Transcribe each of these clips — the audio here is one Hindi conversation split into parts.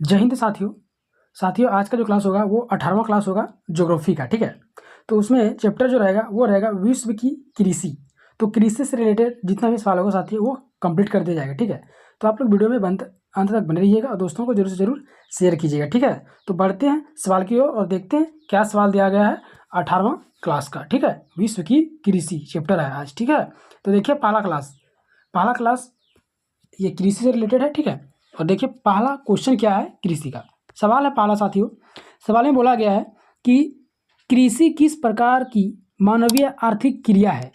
जय हिंद साथियों आज का जो क्लास होगा वो 18वां क्लास होगा ज्योग्राफी का। ठीक है, तो उसमें चैप्टर जो रहेगा वो रहेगा विश्व की कृषि। तो कृषि से रिलेटेड जितना भी सवाल होगा साथियों वो कंप्लीट कर दिया जाएगा। ठीक है, तो आप लोग वीडियो में अंत तक बने रहिएगा और दोस्तों को जरूर से जरूर शेयर कीजिएगा। ठीक है, तो बढ़ते हैं सवाल की ओर और देखते हैं क्या सवाल दिया गया है 18वां क्लास का। ठीक है, विश्व की कृषि चैप्टर है आज। ठीक है, तो देखिए पहला क्लास ये कृषि से रिलेटेड है। ठीक है, और देखिए पहला क्वेश्चन क्या है कृषि का। सवाल है पहला साथियों, सवाल में बोला गया है कि कृषि किस प्रकार की मानवीय आर्थिक क्रिया है।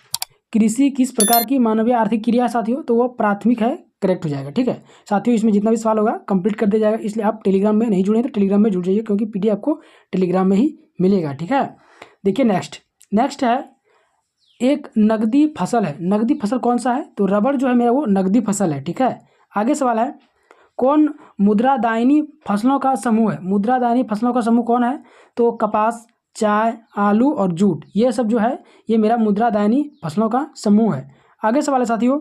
कृषि किस प्रकार की मानवीय आर्थिक क्रिया है साथियों, तो वो प्राथमिक है, करेक्ट हो जाएगा। ठीक है साथियों, इसमें जितना भी सवाल होगा कंप्लीट कर दिया जाएगा। इसलिए आप टेलीग्राम में नहीं जुड़े तो टेलीग्राम में जुड़ जाइए, क्योंकि पीडीएफ आपको टेलीग्राम में ही मिलेगा। ठीक है, देखिए नेक्स्ट है एक नगदी फसल है। नगदी फसल कौन सा है, तो रबड़ जो है मेरा वो नगदी फसल है। ठीक है, आगे सवाल है कौन मुद्रादायनी फसलों का समूह है। मुद्रादायनी फसलों का समूह कौन है, तो कपास, चाय, आलू और जूट, ये सब जो है ये मेरा मुद्रादायनी फसलों का समूह है। आगे सवाल है साथियों,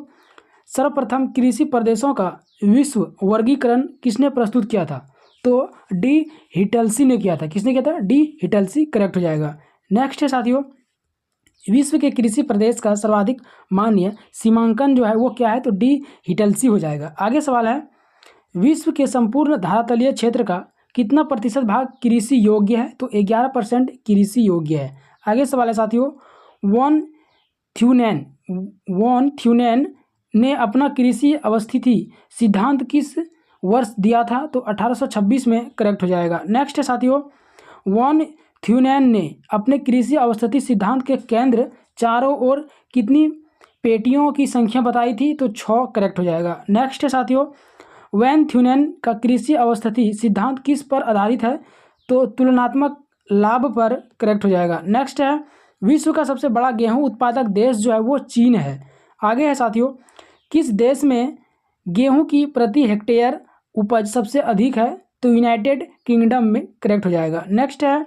सर्वप्रथम कृषि प्रदेशों का विश्व वर्गीकरण किसने प्रस्तुत किया था, तो डी हिटलसी ने किया था। किसने किया था, डी हिटलसी, करेक्ट हो जाएगा। नेक्स्ट है साथियों, विश्व के कृषि प्रदेश का सर्वाधिक मान्य सीमांकन जो है वो क्या है, तो डी हिटलसी हो जाएगा। आगे सवाल है विश्व के संपूर्ण धरातलीय क्षेत्र का कितना प्रतिशत भाग कृषि योग्य है, तो 11% कृषि योग्य है। आगे सवाल है साथियों, वॉन थ्यूनेन ने अपना कृषि अवस्थिति सिद्धांत किस वर्ष दिया था, तो 1826 में, करेक्ट हो जाएगा। नेक्स्ट है साथियों, वॉन थ्यूनेन ने अपने कृषि अवस्थिति सिद्धांत के केंद्र चारों ओर कितनी पेटियों की संख्या बताई थी, तो 6, करेक्ट हो जाएगा। नेक्स्ट है साथियों, वैन थ्यूनेन का कृषि अवस्थिति सिद्धांत किस पर आधारित है, तो तुलनात्मक लाभ पर, करेक्ट हो जाएगा। नेक्स्ट है विश्व का सबसे बड़ा गेहूं उत्पादक देश जो है वो चीन है। आगे है साथियों, किस देश में गेहूं की प्रति हेक्टेयर उपज सबसे अधिक है, तो यूनाइटेड किंगडम में, करेक्ट हो जाएगा। नेक्स्ट है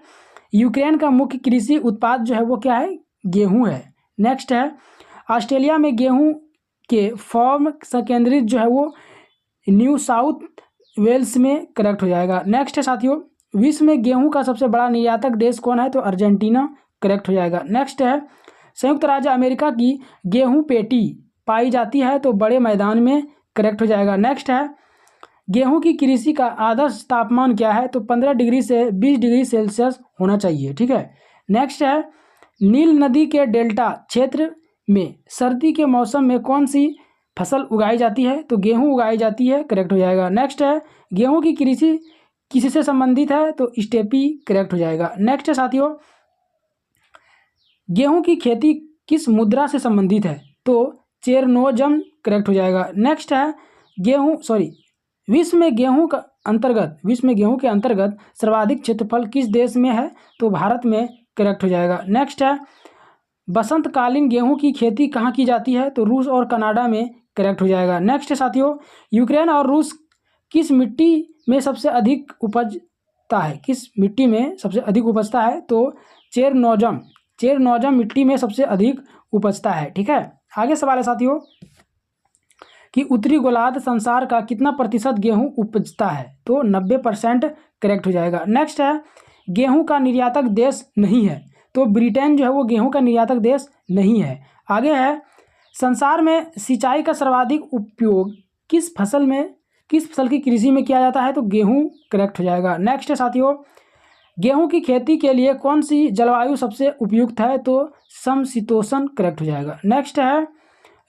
यूक्रेन का मुख्य कृषि उत्पाद जो है वो क्या है, गेहूं है। नेक्स्ट है ऑस्ट्रेलिया में गेहूं के फार्म केंद्रित जो है वो न्यू साउथ वेल्स में, करेक्ट हो जाएगा। नेक्स्ट है साथियों, विश्व में गेहूं का सबसे बड़ा निर्यातक देश कौन है, तो अर्जेंटीना, करेक्ट हो जाएगा। नेक्स्ट है संयुक्त राज्य अमेरिका की गेहूं पेटी पाई जाती है, तो बड़े मैदान में, करेक्ट हो जाएगा। नेक्स्ट है गेहूं की कृषि का आदर्श तापमान क्या है, तो 15 डिग्री से 20 डिग्री सेल्सियस होना चाहिए। ठीक है, नेक्स्ट है नील नदी के डेल्टा क्षेत्र में सर्दी के मौसम में कौन सी फसल उगाई जाती है, तो गेहूं उगाई जाती है, करेक्ट हो जाएगा। नेक्स्ट है गेहूं की कृषि किससे संबंधित है, तो स्टेपी, करेक्ट हो जाएगा। नेक्स्ट है साथियों, गेहूं की खेती किस मुद्रा से संबंधित है, तो चेरनोजम, करेक्ट हो जाएगा। नेक्स्ट है विश्व में गेहूं के अंतर्गत सर्वाधिक क्षेत्रफल किस देश में है, तो भारत में, करेक्ट हो जाएगा। नेक्स्ट है बसंतकालीन गेहूं की खेती कहाँ की जाती है, तो रूस और कनाडा में, करेक्ट हो जाएगा। नेक्स्ट है साथियों, यूक्रेन और रूस किस मिट्टी में सबसे अधिक उपजता है, किस मिट्टी में सबसे अधिक उपजता है, तो चेरनोजम मिट्टी में सबसे अधिक उपजता है। ठीक है, आगे सवाल है साथियों कि उत्तरी गोलार्ध संसार का कितना प्रतिशत गेहूं उपजता है, तो 90%, करेक्ट हो जाएगा। नेक्स्ट है गेहूं का निर्यातक देश नहीं है, तो ब्रिटेन जो है वो गेहूं का निर्यातक देश नहीं है। आगे है संसार में सिंचाई का सर्वाधिक उपयोग किस फसल की कृषि में किया जाता है, तो गेहूं, करेक्ट हो जाएगा। नेक्स्ट है साथियों, गेहूं की खेती के लिए कौन सी जलवायु सबसे उपयुक्त है, तो समशीतोष्ण, करेक्ट हो जाएगा। नेक्स्ट है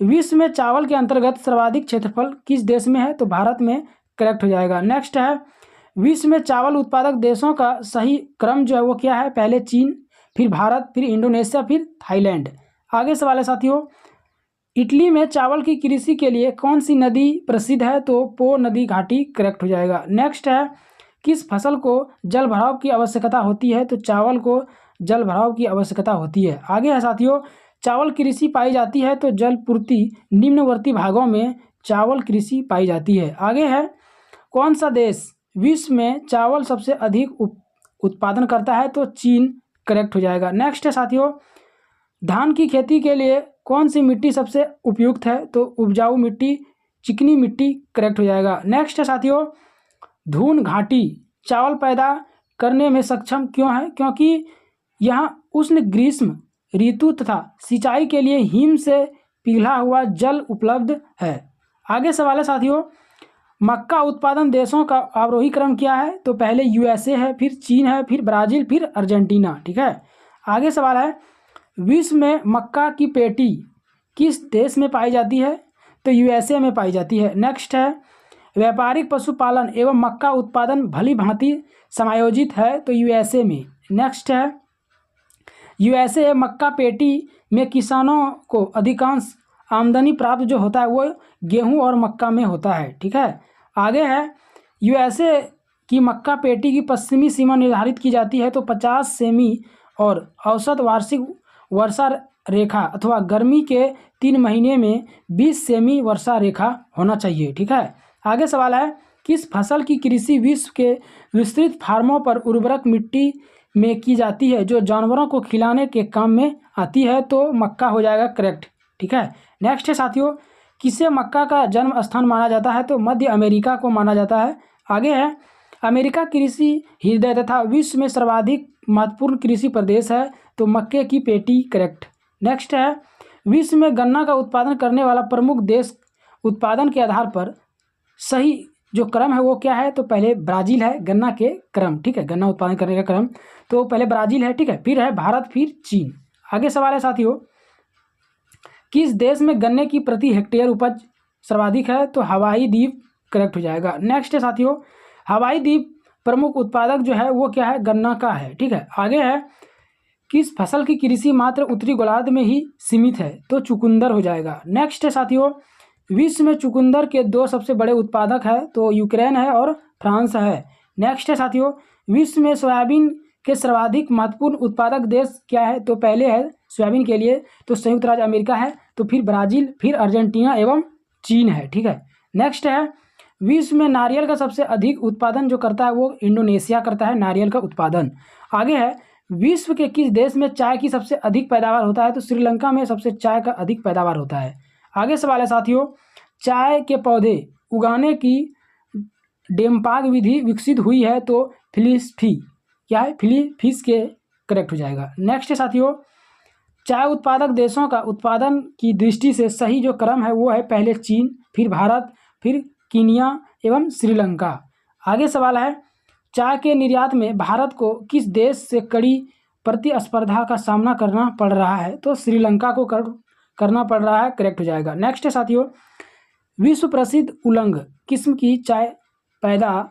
विश्व में चावल के अंतर्गत सर्वाधिक क्षेत्रफल किस देश में है, तो भारत में, करेक्ट हो जाएगा। नेक्स्ट है विश्व में चावल उत्पादक देशों का सही क्रम जो है वो क्या है, पहले चीन, फिर भारत, फिर इंडोनेशिया, फिर थाईलैंड। आगे सवाल है साथियों, इटली में चावल की कृषि के लिए कौन सी नदी प्रसिद्ध है, तो पो नदी घाटी, करेक्ट हो जाएगा। नेक्स्ट है किस फसल को जल भराव की आवश्यकता होती है, तो चावल को जल भराव की आवश्यकता होती है। आगे है साथियों, चावल कृषि पाई जाती है, तो जल पूर्ति निम्नवर्ती भागों में चावल कृषि पाई जाती है। आगे है कौन सा देश विश्व में चावल सबसे अधिक उत्पादन करता है, तो चीन, करेक्ट हो जाएगा। नेक्स्ट है साथियों, धान की खेती के लिए कौन सी मिट्टी सबसे उपयुक्त है, तो उपजाऊ मिट्टी, चिकनी मिट्टी, करेक्ट हो जाएगा। नेक्स्ट है साथियों, धून घाटी चावल पैदा करने में सक्षम क्यों है? क्योंकि यहाँ उष्ण ग्रीष्म ऋतु तथा सिंचाई के लिए हिम से पिघला हुआ जल उपलब्ध है। आगे सवाल है साथियों, मक्का उत्पादन देशों का अवरोही क्रम क्या है? तो पहले यूएसए है, फिर चीन है, फिर ब्राज़ील, फिर अर्जेंटीना। ठीक है। आगे सवाल है, विश्व में मक्का की पेटी किस देश में पाई जाती है? तो यूएसए में पाई जाती है। नेक्स्ट है, व्यापारिक पशुपालन एवं मक्का उत्पादन भली भांति समायोजित है तो यूएसए में। नेक्स्ट है, यूएसए मक्का पेटी में किसानों को अधिकांश आमदनी प्राप्त जो होता है वो गेहूं और मक्का में होता है। ठीक है। आगे है, यूएसए की मक्का पेटी की पश्चिमी सीमा निर्धारित की जाती है तो 50 सेमी और औसत वार्षिक वर्षा रेखा अथवा गर्मी के 3 महीने में 20 सेमी वर्षा रेखा होना चाहिए। ठीक है। आगे सवाल है, किस फसल की कृषि विश्व के विस्तृत फार्मों पर उर्वरक मिट्टी में की जाती है जो जानवरों को खिलाने के काम में आती है? तो मक्का हो जाएगा करेक्ट। ठीक है। नेक्स्ट है साथियों, किसे मक्का का जन्म स्थान माना जाता है? तो मध्य अमेरिका को माना जाता है। आगे है, अमेरिका कृषि हृदय तथा विश्व में सर्वाधिक महत्वपूर्ण कृषि प्रदेश है तो मक्के की पेटी करेक्ट। नेक्स्ट है, विश्व में गन्ना का उत्पादन करने वाला प्रमुख देश उत्पादन के आधार पर सही जो क्रम है वो क्या है? तो पहले ब्राज़ील है गन्ना के क्रम। ठीक है, गन्ना उत्पादन करने का क्रम तो पहले ब्राज़ील है। ठीक है, फिर है भारत, फिर चीन। आगे सवाल है साथियों, किस देश में गन्ने की प्रति हेक्टेयर उपज सर्वाधिक है? तो हवाई द्वीप करेक्ट हो जाएगा। नेक्स्ट है साथियों, हवाई द्वीप प्रमुख उत्पादक जो है वो क्या है? गन्ना का है। ठीक है। आगे है, किस फसल की कृषि मात्र उत्तरी गोलार्ध में ही सीमित है? तो चुकंदर हो जाएगा। नेक्स्ट है साथियों, विश्व में चुकंदर के 2 सबसे बड़े उत्पादक है तो यूक्रेन है और फ्रांस है। नेक्स्ट है साथियों, विश्व में सोयाबीन के सर्वाधिक महत्वपूर्ण उत्पादक देश क्या है? तो पहले है सोयाबीन के लिए तो संयुक्त राज्य अमेरिका है, तो फिर ब्राज़ील, फिर अर्जेंटीना एवं चीन है। ठीक है। नेक्स्ट है, विश्व में नारियल का सबसे अधिक उत्पादन जो करता है वो इंडोनेशिया करता है नारियल का उत्पादन। आगे है, विश्व के किस देश में चाय की सबसे अधिक पैदावार होता है? तो श्रीलंका में सबसे चाय का अधिक पैदावार होता है। आगे सवाल है साथियों, चाय के पौधे उगाने की डेमपाग विधि विकसित हुई है तो फिलिस्फी क्या है? फिलीपींस के करेक्ट हो जाएगा। नेक्स्ट है साथियों, चाय उत्पादक देशों का उत्पादन की दृष्टि से सही जो क्रम है वो है पहले चीन, फिर भारत, फिर कीनिया एवं श्रीलंका। आगे सवाल है, चाय के निर्यात में भारत को किस देश से कड़ी प्रतिस्पर्धा का सामना करना पड़ रहा है? तो श्रीलंका को करना पड़ रहा है करेक्ट हो जाएगा। नेक्स्ट है साथियों, विश्व प्रसिद्ध उलंग किस्म की चाय पैदा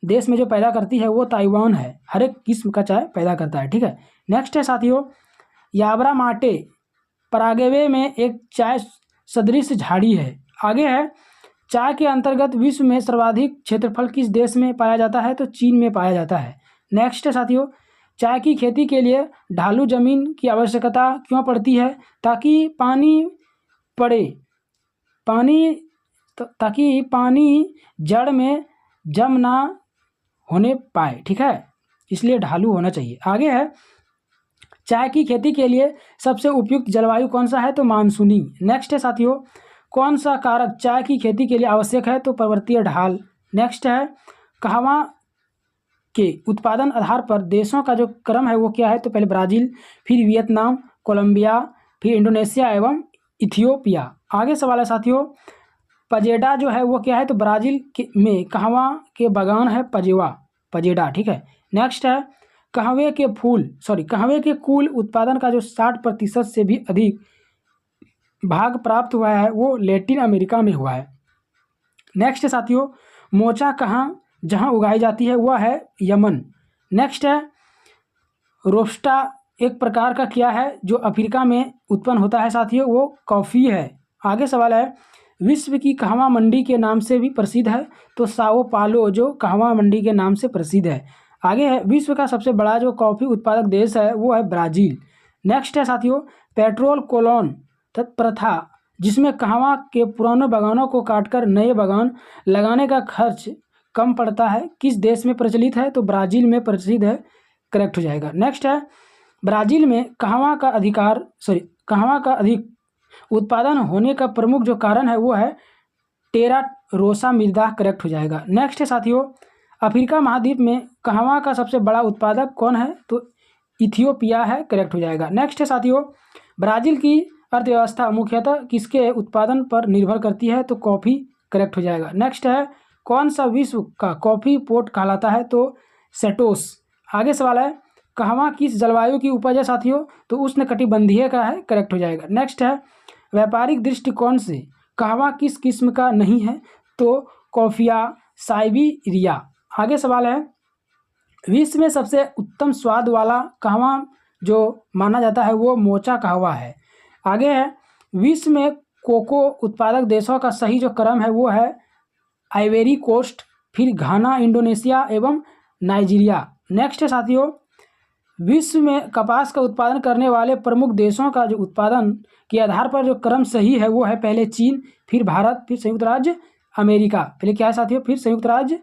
देश में जो पैदा करती है वो ताइवान है। हर एक किस्म का चाय पैदा करता है। ठीक है। नेक्स्ट है साथियों, याबरा माटे पराग्वे में एक चाय सदृश झाड़ी है। आगे है, चाय के अंतर्गत विश्व में सर्वाधिक क्षेत्रफल किस देश में पाया जाता है? तो चीन में पाया जाता है। नेक्स्ट है साथियों, चाय की खेती के लिए ढालू जमीन की आवश्यकता क्यों पड़ती है? ताकि पानी जड़ में जम ना होने पाए। ठीक है, इसलिए ढालू होना चाहिए। आगे है, चाय की खेती के लिए सबसे उपयुक्त जलवायु कौन सा है? तो मानसूनी। नेक्स्ट है साथियों, कौन सा कारक चाय की खेती के लिए आवश्यक है? तो पर्वतीय ढाल। नेक्स्ट है, कहवा के उत्पादन आधार पर देशों का जो क्रम है वो क्या है? तो पहले ब्राज़ील, फिर वियतनाम, कोलंबिया, फिर इंडोनेशिया एवं इथियोपिया। आगे सवाल है साथियों, पजेडा जो है वो क्या है? तो ब्राज़ील में कहवा के बागान है पजेडा। ठीक है। नेक्स्ट है, कहवे के कुल उत्पादन का जो 60% से भी अधिक भाग प्राप्त हुआ है वो लैटिन अमेरिका में हुआ है। नेक्स्ट है साथियों, मोचा जहाँ उगाई जाती है वह है यमन। नेक्स्ट है, रोबस्टा एक प्रकार का क्या है जो अफ्रीका में उत्पन्न होता है साथियों? वो कॉफ़ी है। आगे सवाल है, विश्व की कहवा मंडी के नाम से भी प्रसिद्ध है तो साओ पालो जो कहवा मंडी के नाम से प्रसिद्ध है। आगे है, विश्व का सबसे बड़ा जो कॉफ़ी उत्पादक देश है वो है ब्राज़ील। नेक्स्ट है साथियों, पेट्रोल कोलोन प्रथा जिसमें कहवा के पुराने बागानों को काटकर नए बागान लगाने का खर्च कम पड़ता है किस देश में प्रचलित है? तो ब्राज़ील में प्रसिद्ध है करेक्ट हो जाएगा। नेक्स्ट है, ब्राज़ील में कहवा का अधिक उत्पादन होने का प्रमुख जो कारण है वो है टेरा रोसा मृदा करेक्ट हो जाएगा। नेक्स्ट है साथियों, अफ्रीका महाद्वीप में कहवा का सबसे बड़ा उत्पादक कौन है? तो इथियोपिया है, करेक्ट हो जाएगा। नेक्स्ट है साथियों, ब्राज़ील की अर्थव्यवस्था मुख्यतः किसके उत्पादन पर निर्भर करती है? तो कॉफ़ी, करेक्ट हो जाएगा। नेक्स्ट है, कौन सा विश्व का कॉफ़ी पोर्ट कहलाता है? तो सेटोस। आगे सवाल है, कहवा किस जलवायु की उपज है साथियों? तो उष्णकटिबंधीय का है, करेक्ट हो जाएगा। नेक्स्ट है, व्यापारिक दृष्टिकोण से कहवा किस किस्म का नहीं है? तो कॉफिया साइबीरिया। आगे सवाल है, विश्व में सबसे उत्तम स्वाद वाला कहवा जो माना जाता है वो मोचा कहवा है। आगे है, विश्व में कोको उत्पादक देशों का सही जो क्रम है वो है आइवेरी कोस्ट, फिर घाना, इंडोनेशिया एवं नाइजीरिया। नेक्स्ट है साथियों, विश्व में कपास का उत्पादन करने वाले प्रमुख देशों का जो उत्पादन के आधार पर जो क्रम सही है वो है पहले चीन, फिर भारत, फिर संयुक्त राज्य अमेरिका। पहले क्या है साथियों? फिर संयुक्त राज्य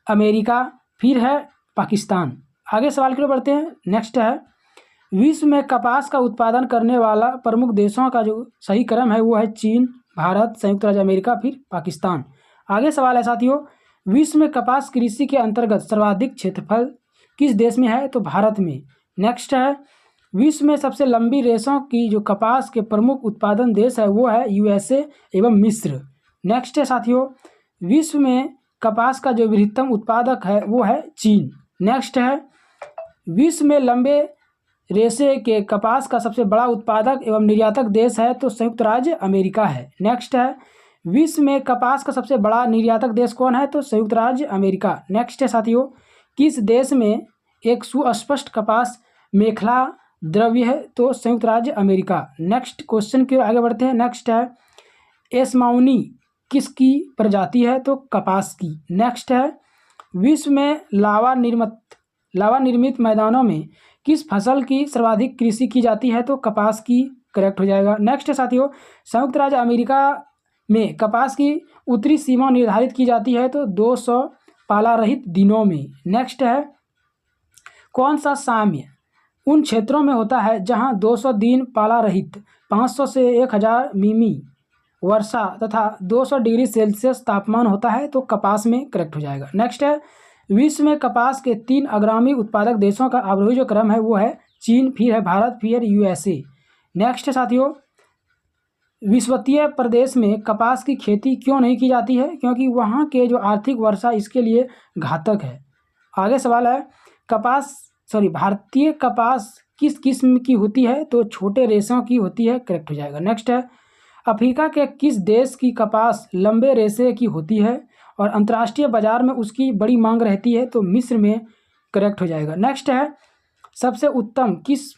अमेरिका, फिर है पाकिस्तान। आगे सवाल की ओर बढ़ते हैं। नेक्स्ट है, विश्व में कपास का उत्पादन करने वाला प्रमुख देशों का जो सही क्रम है वो है चीन, भारत, संयुक्त राज्य अमेरिका, फिर पाकिस्तान। आगे सवाल है साथियों, विश्व में कपास कृषि के अंतर्गत सर्वाधिक क्षेत्रफल किस देश में है? तो भारत में। नेक्स्ट है, विश्व में सबसे लंबी रेशों की जो कपास के प्रमुख उत्पादन देश है वो है यूएसए एवं मिस्र। नेक्स्ट है साथियों, विश्व में कपास का जो बृहत्तम उत्पादक है वो है चीन। नेक्स्ट है, विश्व में लंबे रेशे के कपास का सबसे बड़ा उत्पादक एवं निर्यातक देश है तो संयुक्त राज्य अमेरिका है। नेक्स्ट है, विश्व में कपास का सबसे बड़ा निर्यातक देश कौन है? तो संयुक्त राज्य अमेरिका। नेक्स्ट है साथियों, किस देश में एक सुस्पष्ट कपास मेखला द्रव्य है? तो संयुक्त राज्य अमेरिका। नेक्स्ट क्वेश्चन की ओर आगे बढ़ते हैं। नेक्स्ट है, एस्माउनी किसकी प्रजाति है? तो कपास की। नेक्स्ट है, विश्व में लावा निर्मित मैदानों में किस फसल की सर्वाधिक कृषि की जाती है? तो कपास की, करेक्ट हो जाएगा। नेक्स्ट है साथियों, संयुक्त राज्य अमेरिका में कपास की उत्तरी सीमा निर्धारित की जाती है तो 200 पाला रहित दिनों में। नेक्स्ट है, कौन सा साम्य उन क्षेत्रों में होता है जहां 200 दिन पाला रहित 500 से 1000 मिमी वर्षा तथा 200 डिग्री सेल्सियस तापमान होता है? तो कपास में, करेक्ट हो जाएगा। नेक्स्ट है, विश्व में कपास के 3 अग्रणी उत्पादक देशों का आरोही जो क्रम है वो है चीन, फिर है भारत, फिर यूएसए। नेक्स्ट है साथियों, विषुवतीय प्रदेश में कपास की खेती क्यों नहीं की जाती है? क्योंकि वहाँ के जो आर्थिक वर्षा इसके लिए घातक है। आगे सवाल है, भारतीय कपास किस किस्म की होती है? तो छोटे रेशों की होती है, करेक्ट हो जाएगा। नेक्स्ट है, अफ्रीका के किस देश की कपास लंबे रेशे की होती है और अंतर्राष्ट्रीय बाजार में उसकी बड़ी मांग रहती है? तो मिस्र में, करेक्ट हो जाएगा। नेक्स्ट है, सबसे उत्तम किस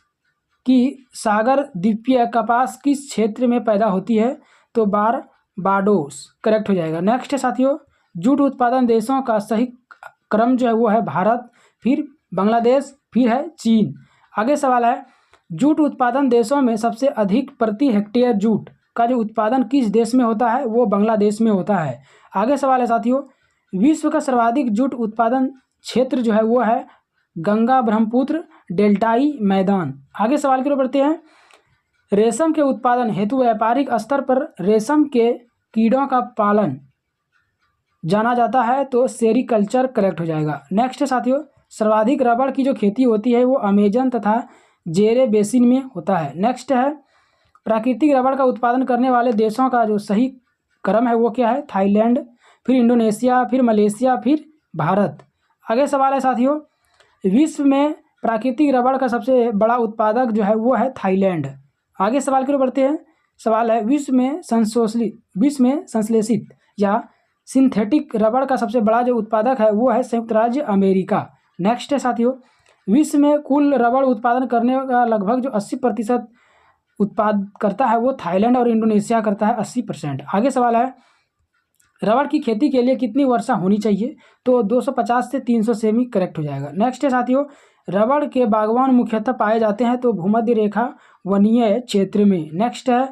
की सागर द्वीपीय कपास किस क्षेत्र में पैदा होती है? तो बारबाडोस, करेक्ट हो जाएगा। नेक्स्ट है साथियों, जूट उत्पादन देशों का सही क्रम जो है वो है भारत, फिर बांग्लादेश, फिर है चीन। आगे सवाल है, जूट उत्पादन देशों में सबसे अधिक प्रति हेक्टेयर जूट का जो उत्पादन किस देश में होता है? वो बांग्लादेश में होता है। आगे सवाल है साथियों, विश्व का सर्वाधिक जूट उत्पादन क्षेत्र जो है वो है गंगा ब्रह्मपुत्र डेल्टाई मैदान। आगे सवाल की ओर बढ़ते हैं, रेशम के उत्पादन हेतु व्यापारिक स्तर पर रेशम के कीड़ों का पालन जाना जाता है तो सेरीकल्चर, करेक्ट हो जाएगा। नेक्स्ट है साथियों, सर्वाधिक रबड़ की जो खेती होती है वो अमेजन तथा जेरे बेसिन में होता है। नेक्स्ट है, प्राकृतिक रबड़ का उत्पादन करने वाले देशों का जो सही क्रम है वो क्या है? थाईलैंड, फिर इंडोनेशिया, फिर मलेशिया, फिर भारत। आगे सवाल है साथियों, विश्व में प्राकृतिक रबड़ का सबसे बड़ा उत्पादक जो है वो है थाईलैंड। आगे सवाल की ओर बढ़ते हैं। सवाल है, विश्व में संश्लेषित या सिंथेटिक रबड़ का सबसे बड़ा जो उत्पादक है वो है संयुक्त राज्य अमेरिका। नेक्स्ट है साथियों, विश्व में कुल रबड़ उत्पादन करने का लगभग जो 80% उत्पाद करता है वो थाईलैंड और इंडोनेशिया करता है 80%। आगे सवाल है, रबड़ की खेती के लिए कितनी वर्षा होनी चाहिए? तो 250 से 300 सेमी, करेक्ट हो जाएगा। नेक्स्ट है साथियों, रबड़ के बागवान मुख्यतः पाए जाते हैं तो भूमध्य रेखा वनीय क्षेत्र में। नेक्स्ट है,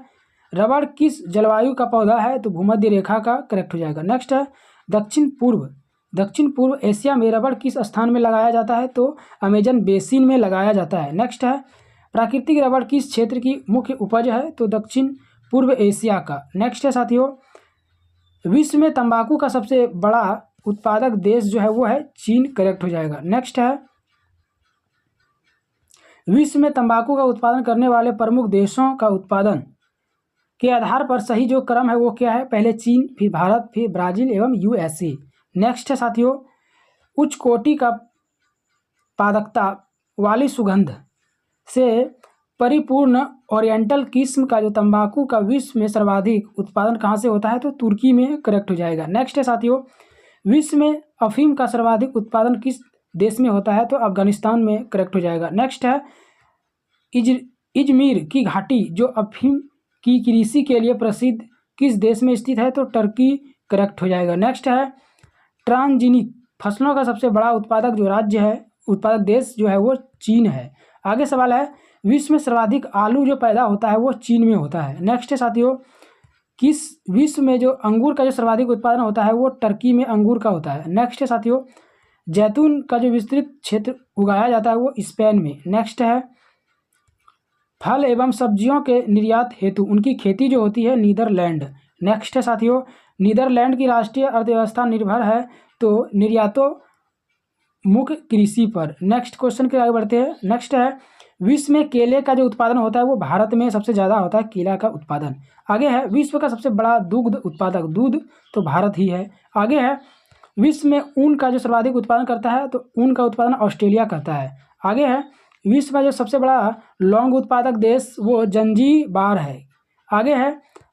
रबड़ किस जलवायु का पौधा है? तो भूमध्य रेखा का, करेक्ट हो जाएगा। नेक्स्ट है, दक्षिण पूर्व एशिया में रबड़ किस स्थान में लगाया जाता है? तो अमेजन बेसिन में लगाया जाता है। नेक्स्ट है, प्राकृतिक रबड़ किस क्षेत्र की मुख्य उपज है? तो दक्षिण पूर्व एशिया का। नेक्स्ट है साथियों, विश्व में तंबाकू का सबसे बड़ा उत्पादक देश जो है वो है चीन, करेक्ट हो जाएगा। नेक्स्ट है विश्व में तंबाकू का उत्पादन करने वाले प्रमुख देशों का उत्पादन के आधार पर सही जो क्रम है वो क्या है, पहले चीन, फिर भारत, फिर ब्राज़ील एवं यूएसए। नेक्स्ट है साथियों उच्च कोटि का पादकता वाली सुगंध से परिपूर्ण ओरिएंटल किस्म का जो तंबाकू का विश्व में सर्वाधिक उत्पादन कहाँ से होता है, तो तुर्की में, करेक्ट हो जाएगा। नेक्स्ट है साथियों विश्व में अफीम का सर्वाधिक उत्पादन किस देश में होता है, तो अफगानिस्तान में, करेक्ट हो जाएगा। नेक्स्ट है इजमीर की घाटी जो अफीम की कृषि के लिए प्रसिद्ध किस देश में स्थित है, तो टर्की, करेक्ट हो जाएगा। नेक्स्ट है ट्रांसजेनिक फसलों का सबसे बड़ा उत्पादक जो राज्य है, उत्पादक देश जो है वो चीन है। आगे सवाल है विश्व में सर्वाधिक आलू जो पैदा होता है वो चीन में होता है। नेक्स्ट है साथियों किस विश्व में जो अंगूर का जो सर्वाधिक उत्पादन होता है वो टर्की में अंगूर का होता है। नेक्स्ट है साथियों जैतून का जो विस्तृत क्षेत्र उगाया जाता है वो स्पेन में। नेक्स्ट है फल एवं सब्जियों के निर्यात हेतु उनकी खेती जो होती है नीदरलैंड। नेक्स्ट है साथियों नीदरलैंड की राष्ट्रीय अर्थव्यवस्था निर्भर है तो निर्यातों मुख्य कृषि पर। नेक्स्ट क्वेश्चन के आगे बढ़ते हैं। नेक्स्ट है विश्व में केले का जो उत्पादन होता है वो भारत में सबसे ज़्यादा होता है केला का उत्पादन। आगे है विश्व का सबसे बड़ा दुग्ध उत्पादक, दूध तो भारत ही है। आगे है विश्व में ऊन का जो सर्वाधिक उत्पादन करता है तो ऊन का उत्पादन ऑस्ट्रेलिया करता है। आगे है विश्व का जो सबसे बड़ा लौंग उत्पादक देश वो जंजीबार है। आगे है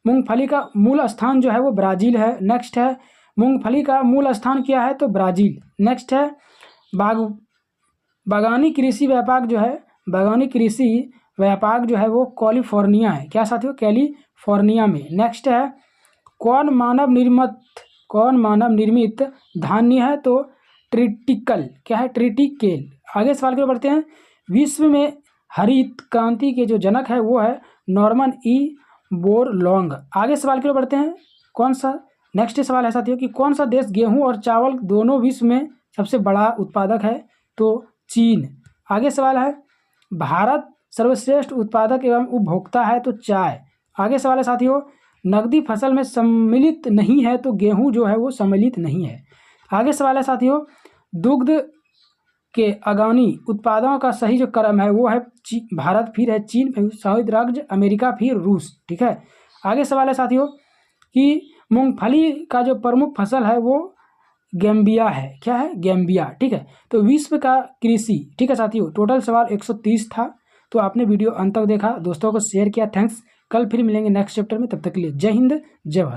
मूंगफली का मूल स्थान जो है वो ब्राज़ील है। नेक्स्ट है मूंगफली का मूल स्थान क्या है, तो ब्राज़ील। नेक्स्ट है बागानी कृषि व्यापक जो है, बागानी कृषि व्यापक जो है वो कैलिफोर्निया है। क्या साथियों, कैलिफोर्निया में। नेक्स्ट है कौन मानव निर्मित धान्य है, तो ट्रिटिकल, क्या है, ट्रिटिकेल। आगे सवाल की ओर बढ़ते हैं। विश्व में हरित क्रांति के जो जनक है वो है नॉर्मन ई बोरलॉन्ग। आगे सवाल की ओर बढ़ते हैं। कौन सा, नेक्स्ट सवाल है साथियों कि कौन सा देश गेहूं और चावल दोनों विश्व में सबसे बड़ा उत्पादक है, तो चीन। आगे सवाल है भारत सर्वश्रेष्ठ उत्पादक एवं उपभोक्ता है, तो चाय। आगे सवाल है साथियों नकदी फसल में सम्मिलित नहीं है, तो गेहूं जो है वो सम्मिलित नहीं है। आगे सवाल है साथियों दुग्ध के आगामी उत्पादों का सही जो क्रम है वो है भारत, फिर है चीन, फिर संयुक्त राज्य अमेरिका, फिर रूस। ठीक है। आगे सवाल है साथियों कि मूंगफली का जो प्रमुख फसल है वो गैम्बिया है। क्या है, गैम्बिया। ठीक है। तो विश्व का कृषि, ठीक है साथियों, टोटल सवाल 130 था। तो आपने वीडियो अंत तक देखा, दोस्तों को शेयर किया, थैंक्स। कल फिर मिलेंगे नेक्स्ट चैप्टर में, तब तक के लिए जय हिंद, जय भारत।